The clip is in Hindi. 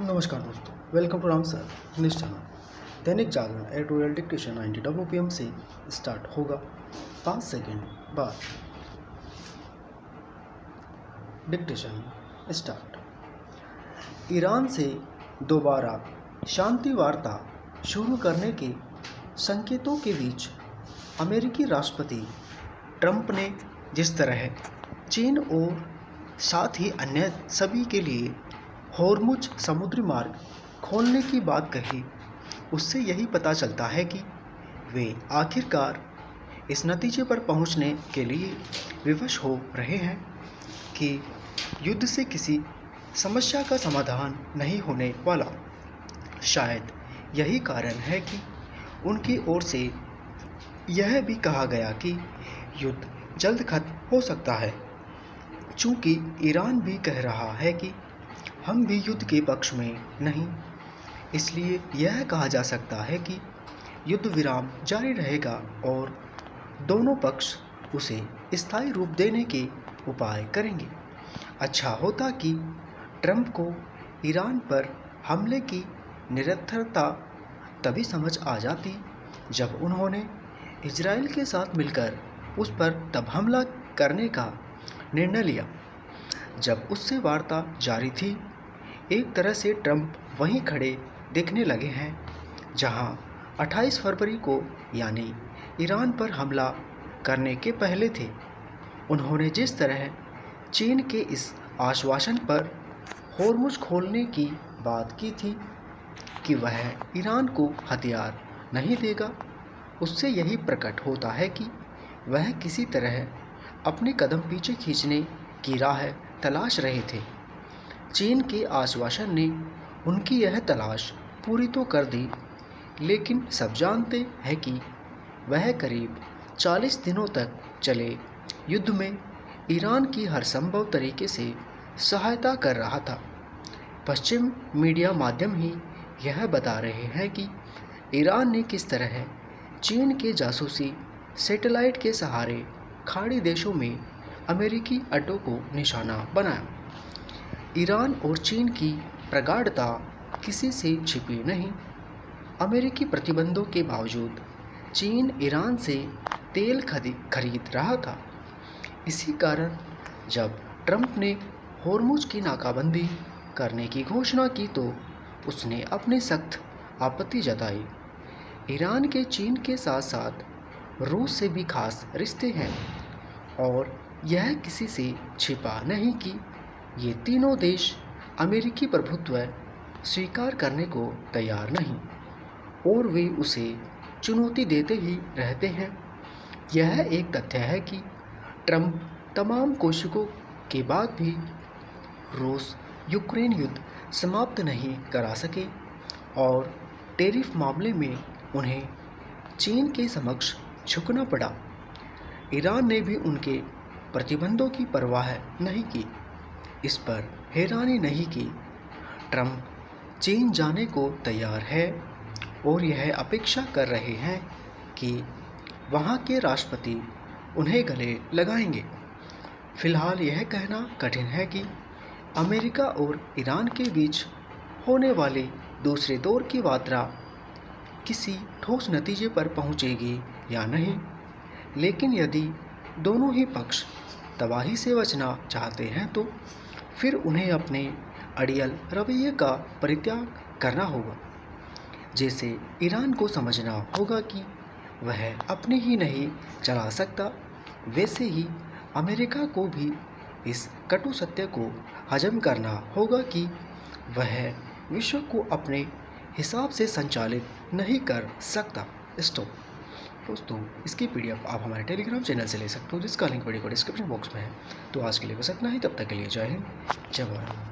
नमस्कार दोस्तों, welcome to Ram sir news channel. Dainik Jagran editorial dictation 90 WPM से स्टार्ट होगा 5 सेकेंड बाद। Dictation start. ईरान से दोबारा शांति वार्ता शुरू करने के संकेतों के बीच अमेरिकी राष्ट्रपति ट्रंप ने जिस तरह चीन और साथ ही अन्य सभी के लिए होर्मुज समुद्री मार्ग खोलने की बात कही, उससे यही पता चलता है कि वे आखिरकार इस नतीजे पर पहुंचने के लिए विवश हो रहे हैं कि युद्ध से किसी समस्या का समाधान नहीं होने वाला। शायद यही कारण है कि उनकी ओर से यह भी कहा गया कि युद्ध जल्द खत्म हो सकता है, चूँकि ईरान भी कह रहा है कि हम भी युद्ध के पक्ष में नहीं। इसलिए यह कहा जा सकता है कि युद्ध विराम जारी रहेगा और दोनों पक्ष उसे स्थायी रूप देने के उपाय करेंगे। अच्छा होता कि ट्रंप को ईरान पर हमले की निरर्थकता तभी समझ आ जाती जब उन्होंने इजराइल के साथ मिलकर उस पर तब हमला करने का निर्णय लिया जब उससे वार्ता जारी थी। एक तरह से ट्रंप वहीं खड़े दिखने लगे हैं जहां 28 फरवरी को यानी ईरान पर हमला करने के पहले थे। उन्होंने जिस तरह चीन के इस आश्वासन पर होर्मुज खोलने की बात की थी कि वह ईरान को हथियार नहीं देगा, उससे यही प्रकट होता है कि वह किसी तरह अपने कदम पीछे खींचने की राह तलाश रहे थे। चीन के आश्वासन ने उनकी यह तलाश पूरी तो कर दी, लेकिन सब जानते हैं कि वह करीब 40 दिनों तक चले युद्ध में ईरान की हर संभव तरीके से सहायता कर रहा था। पश्चिम मीडिया माध्यम ही यह बता रहे हैं कि ईरान ने किस तरह चीन के जासूसी सैटेलाइट के सहारे खाड़ी देशों में अमेरिकी अड्डों को निशाना बनाया। ईरान और चीन की प्रगाढ़ता किसी से छिपी नहीं। अमेरिकी प्रतिबंधों के बावजूद चीन ईरान से तेल खरीद रहा था। इसी कारण जब ट्रंप ने होर्मुज की नाकाबंदी करने की घोषणा की तो उसने अपनी सख्त आपत्ति जताई। ईरान के चीन के साथ साथ रूस से भी खास रिश्ते हैं और यह किसी से छिपा नहीं कि ये तीनों देश अमेरिकी प्रभुत्व स्वीकार करने को तैयार नहीं और वे उसे चुनौती देते ही रहते हैं। यह एक तथ्य है कि ट्रंप तमाम कोशिशों के बाद भी रूस यूक्रेन युद्ध समाप्त नहीं करा सके और टैरिफ मामले में उन्हें चीन के समक्ष झुकना पड़ा। ईरान ने भी उनके प्रतिबंधों की परवाह नहीं की। इस पर हैरानी नहीं कि ट्रंप चीन जाने को तैयार है और यह अपेक्षा कर रहे हैं कि वहां के राष्ट्रपति उन्हें गले लगाएंगे। फिलहाल यह कहना कठिन है कि अमेरिका और ईरान के बीच होने वाली दूसरे दौर की वार्ता किसी ठोस नतीजे पर पहुंचेगी या नहीं, लेकिन यदि दोनों ही पक्ष तबाही से बचना चाहते हैं तो फिर उन्हें अपने अड़ियल रवैये का परित्याग करना होगा। जैसे ईरान को समझना होगा कि वह अपने ही नहीं चला सकता, वैसे ही अमेरिका को भी इस कटु सत्य को हजम करना होगा कि वह विश्व को अपने हिसाब से संचालित नहीं कर सकता। स्टॉप। दोस्तों, इसकी PDF आप हमारे टेलीग्राम चैनल से ले सकते हो, जिसका लिंक वीडियो को डिस्क्रिप्शन बॉक्स में है। तो आज के लिए बस इतना ही। तब तक के लिए जय हिंद, जय भारत।